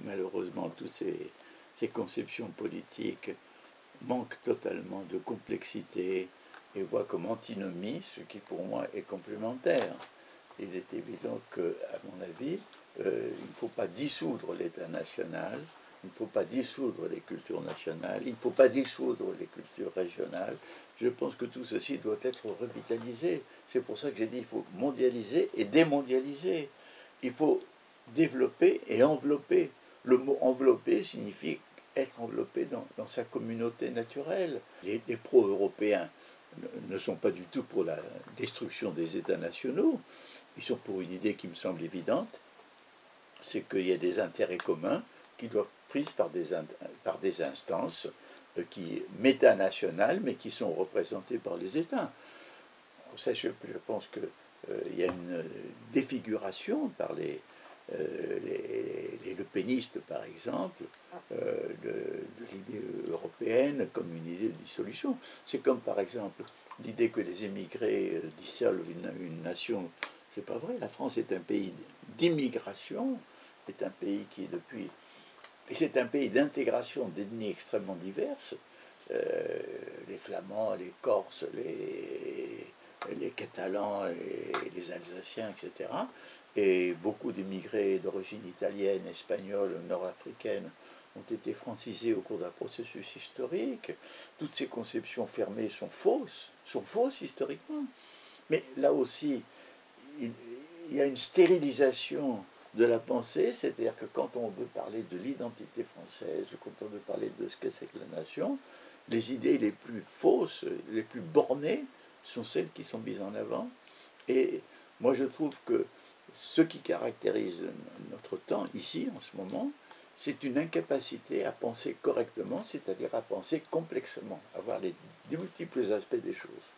malheureusement, toutes ces conceptions politiques manquent totalement de complexité et voient comme antinomie ce qui pour moi est complémentaire. Il est évident que, à mon avis, il ne faut pas dissoudre l'État national, il ne faut pas dissoudre les cultures nationales, il ne faut pas dissoudre les cultures régionales. Je pense que tout ceci doit être revitalisé. C'est pour ça que j'ai dit qu'il faut mondialiser et démondialiser. Il faut développer et envelopper. Le mot envelopper signifie être enveloppé dans sa communauté naturelle. Les pro-européens ne sont pas du tout pour la destruction des États nationaux. Ils sont pour une idée qui me semble évidente, c'est qu'il y a des intérêts communs qui doivent être pris par des instances qui métanationales, mais qui sont représentées par les États. Ça, je pense qu'il y a une défiguration par les Le Penistes, par exemple, de l'idée européenne comme une idée de dissolution. C'est comme, par exemple, l'idée que les émigrés dissolvent une nation. C'est pas vrai. La France est un pays d'immigration, est un pays qui est depuis... Et c'est un pays d'intégration d'ethnies extrêmement diverses. Les Flamands, les Corses, les Catalans, les Alsaciens, etc. Et beaucoup d'immigrés d'origine italienne, espagnole, nord-africaine ont été francisés au cours d'un processus historique. Toutes ces conceptions fermées sont fausses historiquement. Mais là aussi, il y a une stérilisation de la pensée, c'est-à-dire que quand on veut parler de l'identité française, quand on veut parler de ce que c'est que la nation, les idées les plus fausses, les plus bornées, sont celles qui sont mises en avant. Et moi, je trouve que ce qui caractérise notre temps, ici, en ce moment, c'est une incapacité à penser correctement, c'est-à-dire à penser complexement, à voir les multiples aspects des choses.